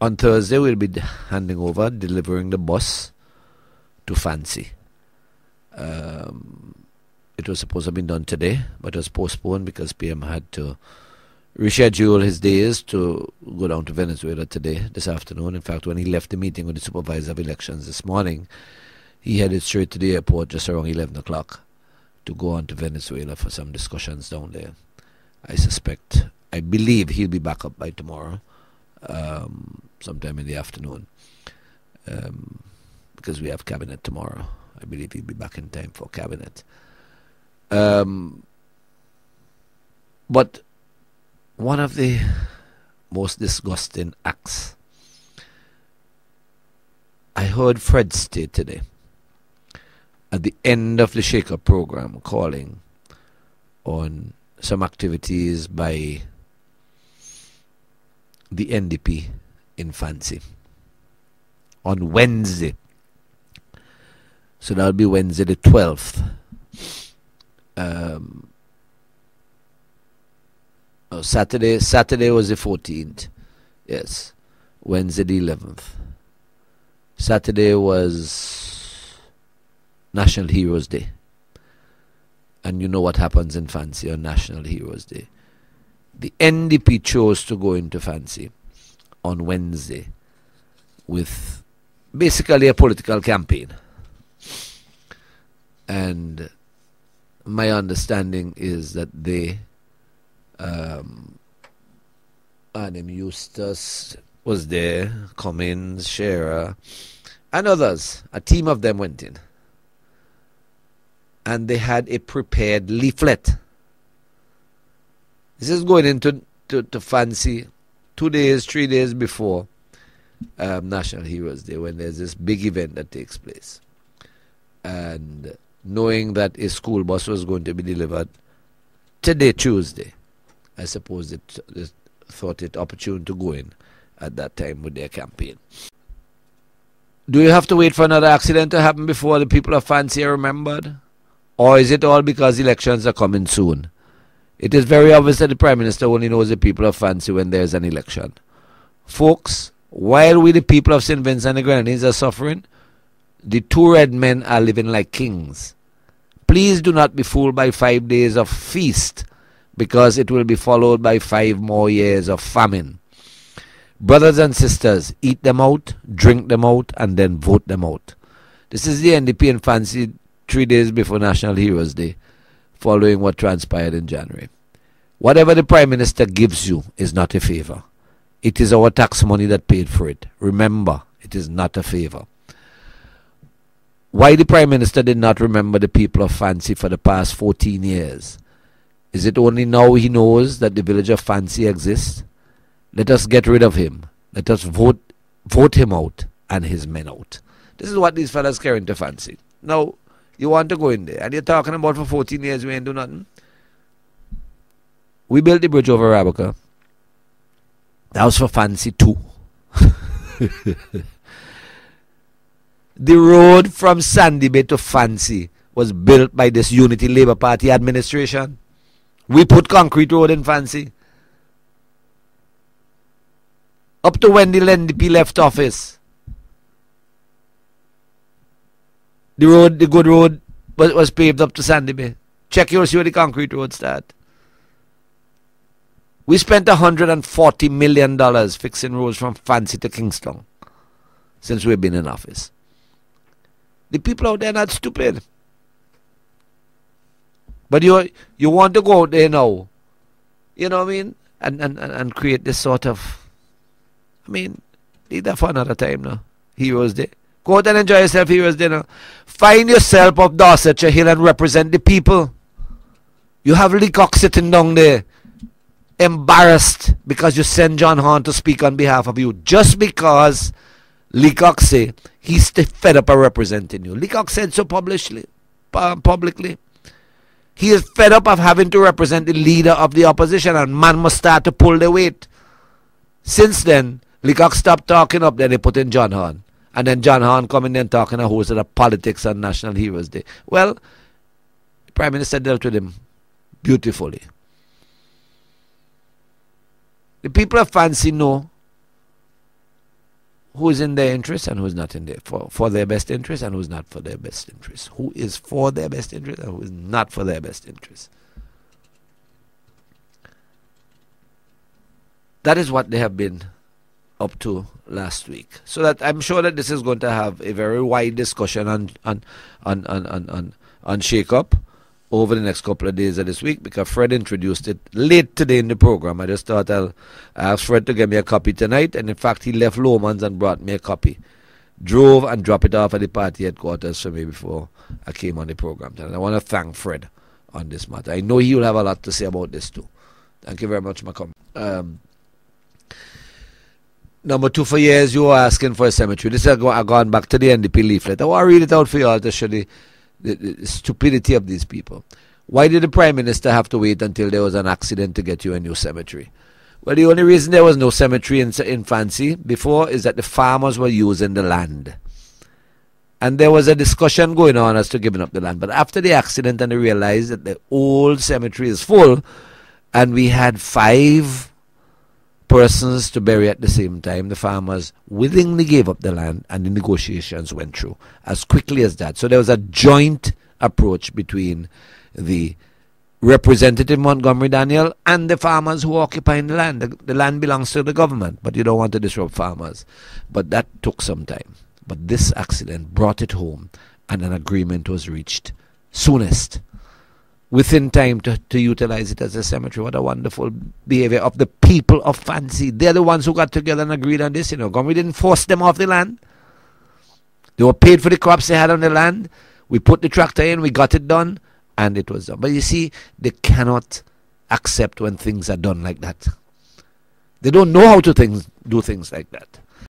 On Thursday, we'll be delivering the bus to Fancy. It was supposed to have been done today, but it was postponed because PM had to reschedule his days to go down to Venezuela this afternoon. In fact, when he left the meeting with the supervisor of elections this morning, he headed straight to the airport just around 11 o'clock to go on to Venezuela for some discussions down there. I believe he'll be back up by tomorrow, sometime in the afternoon, because we have cabinet tomorrow. I believe he'll be back in time for cabinet. But one of the most disgusting acts, I heard Fred state today at the end of the Shake-Up program, calling on some activities by the NDP in Fancy on Wednesday. So that'll be Wednesday the 12th. Saturday was the 14th. Yes. Wednesday the 11th. Saturday was National Heroes Day. And you know what happens in Fancy on National Heroes Day. The NDP chose to go into Fancy on Wednesday with basically a political campaign. And my understanding is that they, Adam Eustace was there, Cummins, Shearer, and others. A team of them went in. And they had a prepared leaflet. This is going into Fancy 2 days, 3 days before National Heroes Day, when there's this big event that takes place. And knowing that a school bus was going to be delivered today, Tuesday, I suppose they thought it opportune to go in at that time with their campaign. Do you have to wait for another accident to happen before the people of Fancy are remembered? Or is it all because elections are coming soon? It is very obvious that the Prime Minister only knows the people of Fancy when there is an election. Folks, while we the people of St. Vincent and the Grenadines are suffering, the two red men are living like kings. Please do not be fooled by 5 days of feast, because it will be followed by 5 more years of famine. Brothers and sisters, eat them out, drink them out, and then vote them out. This is the NDP in Fancy 3 days before National Heroes Day, following what transpired in January. Whatever the Prime Minister gives you is not a favor. It is our tax money that paid for it. Remember, it is not a favor. Why the Prime Minister did not remember the people of Fancy for the past 14 years? Is it only now he knows that the village of Fancy exists? Let us get rid of him. Let us vote him out and his men out. This is what these fellas carry into Fancy. Now, you want to go in there, and you're talking about for 14 years we ain't do nothing. We built the bridge over Rabuka. That was for Fancy too. The road from Sandy Bay to Fancy was built by this Unity Labour Party administration. We put concrete road in Fancy. Up to when the NDP left office, the good road was paved up to Sandy Bay. Check, you'll see where the concrete road start. We spent $140 million fixing roads from Fancy to Kingston since we've been in office. The people out there are not stupid. But you want to go out there now, you know what I mean, and create this sort of, I mean, leave that for another time now. Heroes Day. Go out and enjoy yourself, Heroes Day now. Find yourself up Dorsetshire Hill and represent the people. You have Leacock sitting down there, embarrassed because you send John Horn to speak on behalf of you, just because Leacock say he's fed up of representing you. Leacock said so publicly. He is fed up of having to represent the leader of the opposition, and man must start to pull the weight. Since then, Leacock stopped talking up, then they put in John Horn. And then John Horn coming in talking a host of the politics on National Heroes Day. Well, the Prime Minister dealt with him beautifully. The people of Fancy know who is in their interest and who is not in their for their best interest and who is not for their best interest. Who is for their best interest and who is not for their best interest. That is what they have been up to last week. So that I'm sure that this is going to have a very wide discussion on shake up over the next couple of days of this week, because Fred introduced it late today in the program. I just thought I'll ask Fred to get me a copy tonight, and in fact he left Lomans and brought me a copy. Drove and dropped it off at the party headquarters for me before I came on the program. And I want to thank Fred on this matter. I know he will have a lot to say about this too. Thank you very much, Macomb. Number two, for years you were asking for a cemetery. This has gone back to the NDP leaflet. I want to read it out for you all to show the stupidity of these people. Why did the Prime Minister have to wait until there was an accident to get you a new cemetery? Well, the only reason there was no cemetery in Fancy before is that the farmers were using the land. And there was a discussion going on as to giving up the land. But after the accident, and they realized that the old cemetery is full, and we had 5 persons to bury at the same time, the farmers willingly gave up the land, and the negotiations went through as quickly as that. So there was a joint approach between the Representative Montgomery Daniel and the farmers who are occupying the land. The land belongs to the government, but you don't want to disrupt farmers. But that took some time. But this accident brought it home, and an agreement was reached soonest, within time, to utilize it as a cemetery. What a wonderful behavior of the people of Fancy. They're the ones who got together and agreed on this. Montgomery didn't force them off the land. They were paid for the crops they had on the land. We put the tractor in, we got it done, and it was done. But you see, they cannot accept when things are done like that. They don't know how to do things like that.